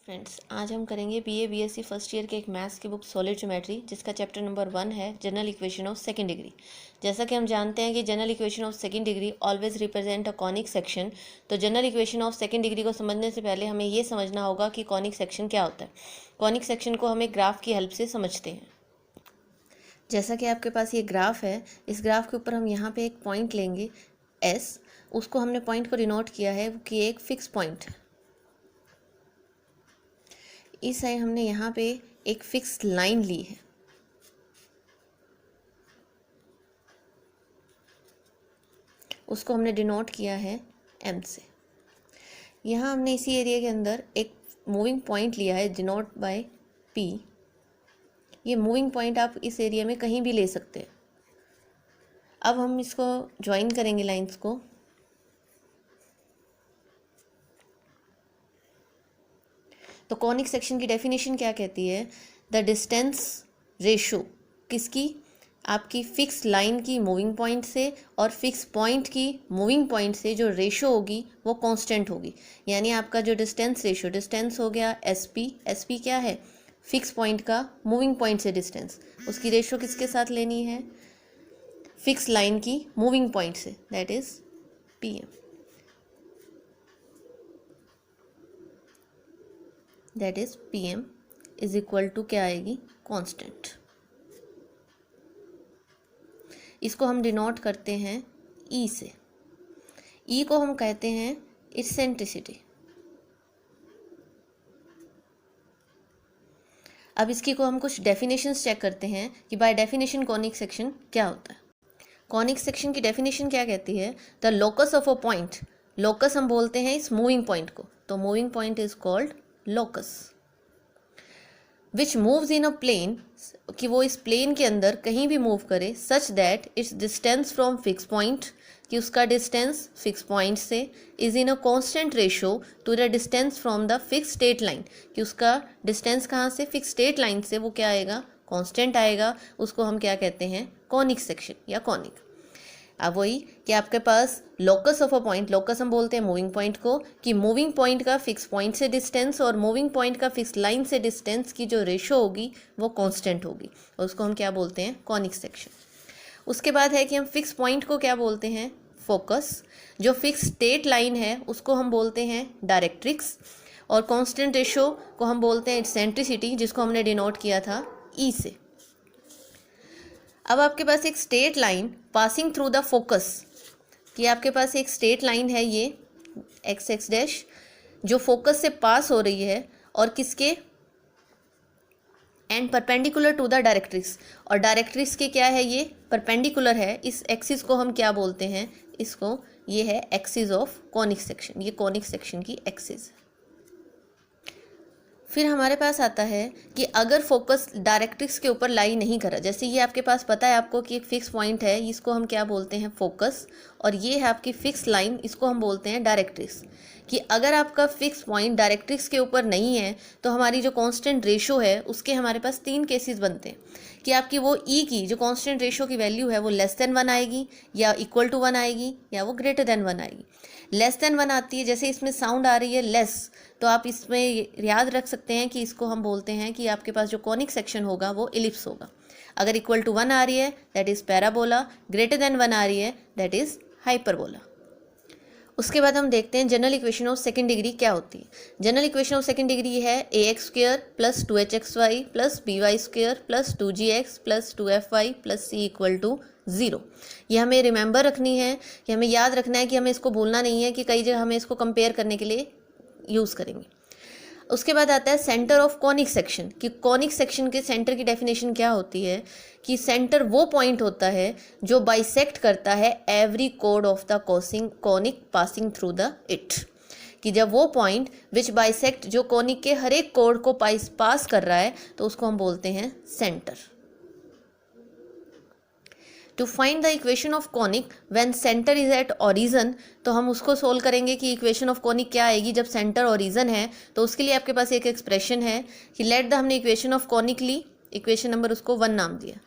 Friends, आज हम करेंगे बीए बीएससी फर्स्ट ईयर के एक मैथ्स की बुक सॉलिड ज्योमेट्री, जिसका चैप्टर नंबर 1 है general equation of second degree. जैसा कि हम जानते हैं कि general equation of second degree always represent a conic section. तो general equation of second degree को समझने से पहले हमें ये समझना होगा कि कॉनिक सेक्शन क्या होता है। कॉनिक सेक्शन को हमें ग्राफ की हेल्प से समझते हैं। जैसा कि आपके पास ये ग्राफ है, इस ग्राफ के ऊपर हम यहाँ पे एक पॉइंट लेंगे एस। उसको हमने पॉइंट को डिनोट किया है कि एक फिक्स पॉइंट है। इस साइड हमने यहाँ पे एक फिक्स लाइन ली है। उसको हमने डिनोट किया है एम से। यहाँ हमने इसी एरिया के अंदर एक मूविंग पॉइंट लिया है डिनोट बाय पी। ये मूविंग पॉइंट आप इस एरिया में कहीं भी ले सकते हैं। अब हम इसको ज्वाइन करेंगे लाइंस को। तो कॉनिक सेक्शन की डेफिनेशन क्या कहती है? द डिस्टेंस रेशो किसकी? आपकी फिक्स लाइन की मूविंग पॉइंट से और फिक्स पॉइंट की मूविंग पॉइंट से जो रेशो होगी वो कांस्टेंट होगी। यानी आपका जो डिस्टेंस रेशो, डिस्टेंस हो गया एसपी। एसपी क्या है? फिक्स पॉइंट का मूविंग पॉइंट से डिस्टेंस। उसकी रेशो किसके साथ लेनी है? फिक्स लाइन की मूविंग पॉइंट से, that is PM. That is PM is equal to क्या आएगी? कांस्टेंट। इसको हम डिनोट करते हैं ई से। ई को हम कहते हैं इसेंट्रिसिटी। अब इसकी को हम कुछ डेफिनेशंस चेक करते हैं कि बाय डेफिनेशन कॉनिक सेक्शन क्या होता है। कॉनिक सेक्शन की डेफिनेशन क्या कहती है? The locus of a point. Locus हम बोलते हैं इस मूविंग पॉइंट को, तो moving point is called locus. Which moves in a plane, कि वो इस प्लेन के अंदर कहीं भी मूव करे, such that it's distance from fix point, कि उसका डिस्टेंस फिक्स पॉइंट से is in a constant ratio two the distance from the fix state line, कि उसका डिस्टेंस कहाँ से? फिक्स स्टेट लाइन से वो क्या आएगा? कांस्टेंट आएगा। उसको हम क्या कहते हैं? कॉनिक सेक्शन या कॉनिक। अब वही कि आपके पास locus of a point, locus हम बोलते हैं मूविंग पॉइंट को, कि मूविंग पॉइंट का फिक्स पॉइंट से डिस्टेंस और मूविंग पॉइंट का फिक्स लाइन से डिस्टेंस की जो रेशो होगी वो कांस्टेंट होगी, और उसको हम क्या बोलते हैं? Conic section. उसके बाद है कि हम फिक्स पॉइंट को क्या बोलते हैं? फोकस। जो फिक्स स्टेट लाइन है उसको हम बोलते हैं डायरेक्ट्रिक्स, और कांस्टेंट रेशो को हम बोलते हैं इसेंट्रिसिटी, जिसको हमने डिनोट किया था ई से। अब आपके पास एक straight line passing through the focus, कि आपके पास एक स्टेट लाइन है ये एक्स एक्स डैश, जो फोकस से पास हो रही है और किसके? And perpendicular to the directrix. और डायरेक्ट्रिक्स के क्या है? ये परपेंडिकुलर है। इस एक्सिस को हम क्या बोलते हैं? इसको, ये है एक्सिस ऑफ कॉनिक सेक्शन। ये कॉनिक सेक्शन की एक्सिस। फिर हमारे पास आता है कि अगर फोकस डायरेक्ट्रिक्स के ऊपर लाई नहीं करा, जैसे ये आपके पास पता है आपको कि एक फिक्स पॉइंट है, इसको हम क्या बोलते हैं? फोकस, और ये है आपकी फिक्स लाइन, इसको हम बोलते हैं डायरेक्ट्रिक्स। कि अगर आपका फिक्स पॉइंट डायरेक्ट्रिक्स के ऊपर नहीं है तो हमारी जो कांस्टेंट रेशो है उसके हमारे पास 3 केसेस बनते हैं, कि आपकी वो ई की जो कांस्टेंट रेशो की वैल्यू है वो लेस देन 1 आएगी, या इक्वल टू 1 आएगी, या वो ग्रेटर देन 1 आएगी। लेस देन 1 आती है, जैसे इसमें साउंड आ रही है लेस, तो आप इसमें याद रख सकते हैं कि इसको हम बोलते हैं कि आपके पास जो कॉनिक सेक्शन होगा वो इलिप्स होगा। अगर इक्वल टू 1 आ रही है that is parabola, greater than 1 आ रही है दैट इज़ हाइपरबोला। उसके बाद हम देखते हैं general equation of second degree क्या होती है। General equation of second degree है ax² plus 2hxy plus by² plus 2gx plus 2fy plus c equal to 0। ये हमें रिमेंबर रखनी है, कि हमें याद रखना है, कि हमें इसको भूलना नहीं है, कि कई जगह हमें इसको कंपेयर करने के लिए यूज़ करेंगे। उसके बाद आता है सेंटर ऑफ कॉनिक सेक्शन, कि कॉनिक सेक्शन के सेंटर की डेफिनेशन क्या होती है? कि सेंटर वो पॉइंट होता है जो बाइसेक्ट करता है every code of the conic passing through the it, कि जब वो पॉइंट विच बाइसेक्ट जो कॉनिक के हर एक कोड को पास कर रहा है तो उसको हम बोलते हैं centre. To find the equation of conic when centre is at origin, तो हम उसको सोल्व करेंगे कि इक्वेशन ऑफ कॉनिक क्या आएगी जब सेंटर ओरिजन है। तो उसके लिए आपके पास एक एक्सप्रेशन है कि लेट द, हमने इक्वेशन ऑफ कॉनिक ली, इक्वेशन नंबर उसको 1 नाम दिया।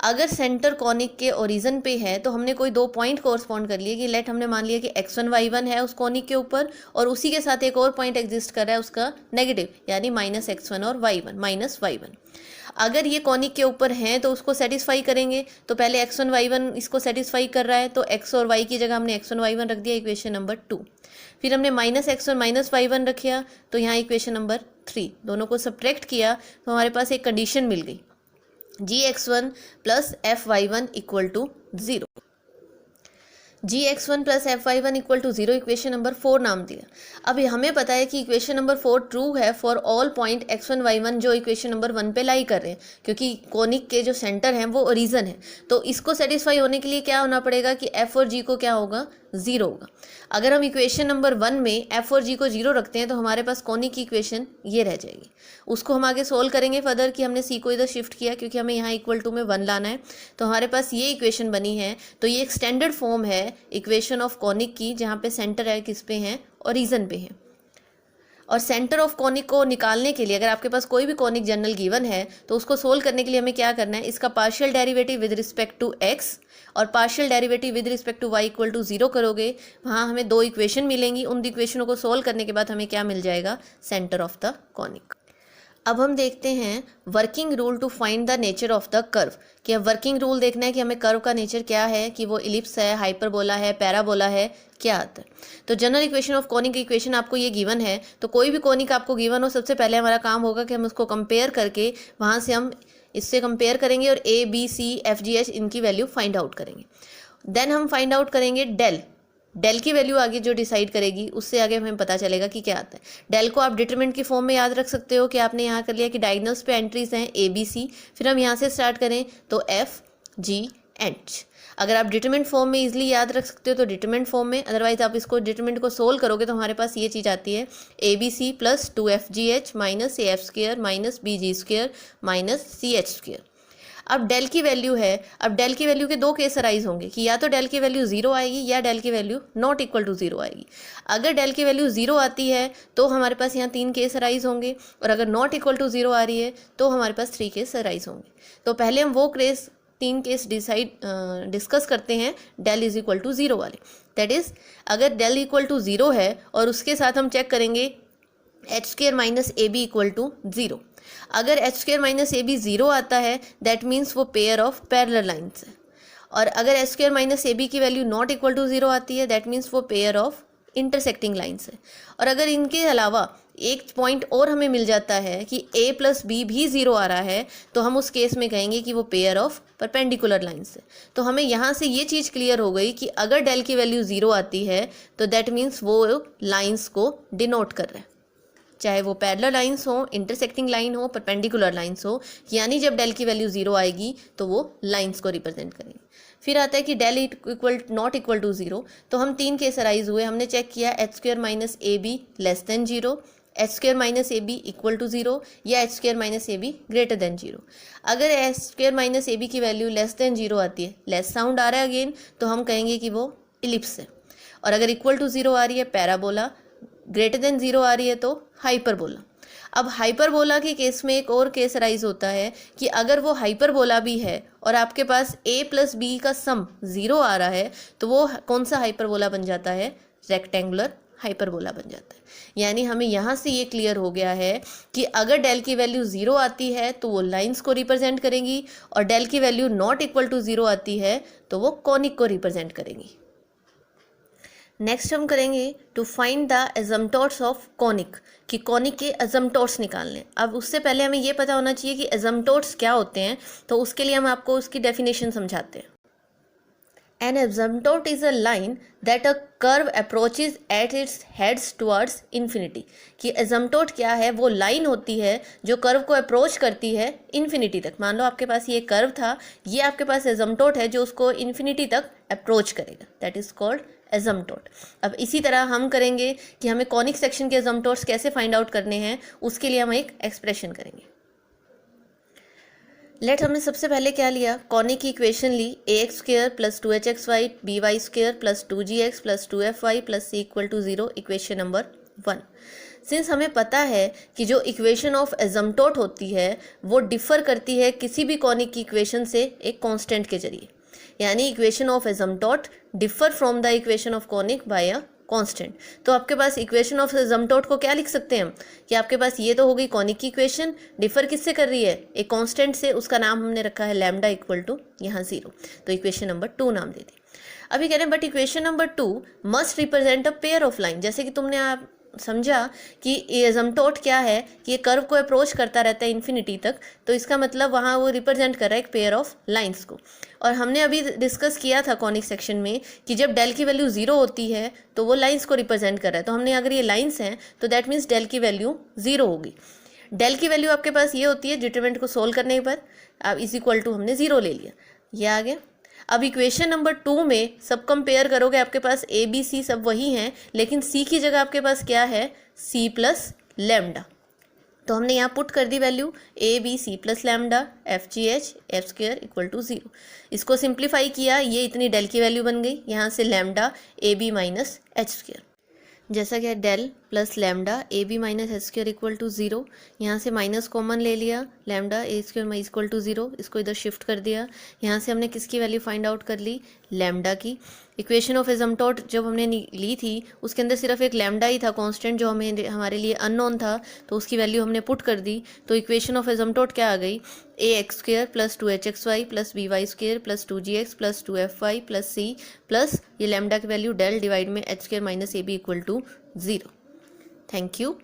अगर सेंटर कॉनिक के ओरिजिन पे है तो हमने कोई 2 पॉइंट कोरस्पॉन्ड कर लिए कि लेट हमने मान लिया कि x1 y1 है उस कॉनिक के ऊपर और उसी के साथ एक और पॉइंट एग्जिस्ट कर रहा है उसका नेगेटिव यानी -x1 और y1 -y1। अगर ये कॉनिक के ऊपर हैं तो उसको सेटिस्फाई करेंगे, तो पहले x1 y1 इसको सेटिस्फाई कर रहा है तो x और y की जगह हमने x1 y1 रख दिया, इक्वेशन नंबर 2। फिर हमने -x1 -y1 रखा तो यहाँ इक्वेशन नंबर 3, दोनों को सब्ट्रैक्ट किया तो हमारे पास एक कंडीशन मिल गई, gx1 plus fy1 equal to 0। gx1 plus fy1 equal to 0 equation number 4 नाम दिया। अब हमें पता है कि इक्वेशन नंबर 4 ट्रू है for all point x1 y1 जो इक्वेशन नंबर 1 पे लाई कर रहे हैं, क्योंकि कोनिक के जो सेंटर हैं वो ओरिजिन है। तो इसको सेटिस्फाई होने के लिए क्या होना पड़ेगा कि f और g को क्या होगा, 0 होगा। अगर हम इक्वेशन नंबर 1 में f और g को 0 रखते हैं तो हमारे पास कॉनिक की इक्वेशन ये रह जाएगी। उसको हम आगे सोल्व करेंगे फर्दर कि हमने c को इधर शिफ्ट किया क्योंकि हमें यहाँ इक्वल टू में 1 लाना है, तो हमारे पास ये इक्वेशन बनी है। तो ये एक स्टैंडर्ड फॉर्म है इक्वेशन ऑफ कॉनिक की, जहाँ पे सेंटर है किस पे है, ओरिजिन पे है। और सेंटर ऑफ कॉनिक को निकालने के लिए अगर आपके पास कोई भी कॉनिक जनरल गिवन है तो उसको सोल्व करने के लिए हमें क्या करना है, इसका partial derivative with respect to x और partial derivative with respect to y equal to 0 करोगे, वहाँ हमें 2 इक्वेशन मिलेंगी। उन इक्वेशनों को सोल्व करने के बाद हमें क्या मिल जाएगा, सेंटर ऑफ द कॉनिक। अब हम देखते हैं working rule to find the nature of the curve, कि अब वर्किंग रूल देखना है कि हमें कर्व का नेचर क्या है, कि वो इलिप्स है, हाइपरबोला है, पैराबोला है, क्या आता है। तो general equation of conic equation आपको ये गिवन है, तो कोई भी कॉनिक आपको गिवन हो सबसे पहले हमारा काम होगा कि हम उसको कंपेयर करके वहाँ से हम इससे कंपेयर करेंगे और a b c f g h इनकी वैल्यू फाइंड आउट करेंगे। देन हम फाइंड आउट करेंगे डेल की वैल्यू आगे जो डिसाइड करेगी उससे आगे हमें पता चलेगा कि क्या आता है। डेल को आप डिटरमिनेंट की फॉर्म में याद रख सकते हो कि आपने यहाँ कर लिया कि डायगोनल्स पे एंट्रीज हैं a b c, फिर हम यहाँ से स्टार्ट करें तो f g h। अगर आप डिटरमिनेंट फॉर्म में इजीली याद रख सकते हो तो डिटरमिनेंट फॉर्म में, अदरवाइज आप इसको डिटरमिनेंट को सोल्व करोगे तो हमारे पास ये चीज़ आती है ABC plus 2FGH minus AF square minus BG square minus CH square. अब डेल की वैल्यू है, अब डेल की वैल्यू के 2 केस अराइज होंगे कि या तो डेल की वैल्यू 0 आएगी या डेल की वैल्यू नॉट इक्वल टू 0 आएगी। अगर डेल की वैल्यू 0 आती है तो हमारे पास यहाँ 3 केस अराइज होंगे, और अगर नॉट इक्वल टू 0 आ रही है तो हमारे पास 3 केस अराइज होंगे। तो पहले हम वो 3 केस डिस्कस करते हैं डेल इज इक्वल टू 0 वाले। दैट इज अगर डेल इक्वल टू 0 है और उसके साथ हम चेक करेंगे H square minus A B equal to 0। अगर H square minus A B 0 आता है दैट मीन्स वो पेयर ऑफ पैरेलल लाइन्स है, और अगर H square minus A B की वैल्यू नॉट इक्वल टू 0 आती है दैट मीन्स वो पेयर ऑफ इंटरसेक्टिंग लाइन्स है। और अगर इनके अलावा एक पॉइंट और हमें मिल जाता है कि a प्लस बी भी 0 आ रहा है तो हम उस केस में कहेंगे कि वो पेयर ऑफ परपेंडिकुलर लाइन्स है। तो हमें यहाँ से ये चीज़ क्लियर हो गई कि अगर डेल की वैल्यू 0 आती है तो दैट मीन्स वो लाइन्स को डिनोट कर रहा है, चाहे वो पैरेलल लाइन्स हो, इंटरसेक्टिंग लाइन हो, परपेंडिकुलर लाइन्स हो, यानी जब डेल की वैल्यू 0 आएगी तो वो लाइन्स को रिप्रेजेंट करेंगे। फिर आता है कि del equal not equal to 0, तो हम 3 केस अराइज हुए। हमने चेक किया H square minus A B less than 0, H square minus A B equal to 0 या H square minus A B greater than 0। अगर H square minus A B की value less than 0 आती है, less sound आ रहा है again, तो हम कहेंगे कि वो इलिप्स है। और अगर इक्वल टू 0 आ रही है पैराबोला, ग्रेटर देन 0 आ रही है तो हाइपरबोला। अब हाइपरबोला के केस में एक और केस राइज होता है कि अगर वो हाइपरबोला भी है और आपके पास a प्लस बी का सम 0 आ रहा है तो वो कौन सा हाइपरबोला बन जाता है, रेक्टेंगुलर हाइपरबोला बन जाता है। यानी हमें यहाँ से ये क्लियर हो गया है कि अगर डेल की वैल्यू 0 आती है तो वो लाइंस को रिप्रेजेंट करेंगी, और डेल की वैल्यू नॉट इक्वल टू 0 आती है तो वो कॉनिक को रिप्रेजेंट करेंगी। नेक्स्ट हम करेंगे to find the asymptotes of conic, कि कॉनिक के एजम्पटोर्स निकालने। अब उससे पहले हमें ये पता होना चाहिए कि एजम्पटोर्स क्या होते हैं, तो उसके लिए हम आपको उसकी डेफिनेशन समझाते हैं। An asymptote is a line that a curve approaches at its heads towards infinity, कि एजम्पटोट क्या है, वो लाइन होती है जो कर्व को अप्रोच करती है इन्फिनिटी तक। मान लो आपके पास ये कर्व था, ये आपके पास एजम्पटोट है जो उसको इन्फिनिटी तक अप्रोच करेगा, दैट इज कॉल्ड एजम्पटोट। अब इसी तरह हम करेंगे कि हमें कॉनिक सेक्शन के एजम्पटोट्स कैसे फाइंड आउट करने हैं, उसके लिए हम एक एक्सप्रेशन करेंगे। लेट हमने सबसे पहले क्या लिया, कॉनिक की इक्वेशन ली, ax square plus 2hxy by square plus 2gx plus 2fy plus c equal to 0, equation number 1। Since हमें पता है कि जो इक्वेशन ऑफ एसिम्प्टोट होती है वो डिफ़र करती है किसी भी कॉनिक की इक्वेशन से एक कांस्टेंट के जरिए, यानी equation of asymptote differ from the equation of conic by a constant. तो आपके पास इक्वेशन ऑफ एसिम्प्टोट को क्या लिख सकते हैं हम कि आपके पास ये तो हो गई कॉनिक की इक्वेशन, डिफर किससे कर रही है, एक कांस्टेंट से, उसका नाम हमने रखा है लैम्डा इक्वल टू यहाँ 0, तो इक्वेशन नंबर 2 नाम दे दी। अभी कह रहे हैं but equation number 2 must represent a pair of line. जैसे कि तुमने आप समझा कि एसिम्प्टोट क्या है कि ये कर्व को अप्रोच करता रहता है इन्फिनिटी तक, तो इसका मतलब वहाँ वो रिप्रेजेंट कर रहा है एक पेयर ऑफ लाइंस को। और हमने अभी डिस्कस किया था कॉनिक सेक्शन में कि जब डेल की वैल्यू 0 होती है तो वो लाइंस को रिप्रेजेंट कर रहा है। तो हमने अगर ये लाइंस हैं तो दैट मीन्स डेल की वैल्यू 0 होगी। डेल की वैल्यू आपके पास ये होती है डिटरमिनेंट को सोल्व करने पर, अब इज इक्वल टू हमने 0 ले लिया, ये आ गया। अब इक्वेशन नंबर 2 में सब कंपेयर करोगे, आपके पास ए बी सी सब वही हैं, लेकिन सी की जगह आपके पास क्या है, सी प्लस लैम्डा। तो हमने यहाँ पुट कर दी value A B C plus lambda F G H F square equal to 0। इसको सिंप्लीफाई किया, ये इतनी डेल की वैल्यू बन गई, यहाँ से lambda A B minus H square, जैसा कि del plus lambda A B minus H square equal to 0। यहाँ से माइनस कॉमन ले लिया, lambda A square equal to 0, इसको इधर शिफ्ट कर दिया। यहाँ से हमने किसकी वैल्यू फाइंड आउट कर ली, लैम्डा की। इक्वेशन ऑफ एसिम्प्टोट जब हमने ली थी उसके अंदर सिर्फ एक लैम्डा ही था कांस्टेंट, जो हमारे लिए अननोन था, तो उसकी वैल्यू हमने पुट कर दी। तो इक्वेशन ऑफ एसिम्प्टोट क्या आ गई, A x square plus 2hxy plus B y square plus 2gx plus 2fy plus C plus ये लैम्डा की वैल्यू डेल डिवाइड में H square minus A B equal to 0। Thank you.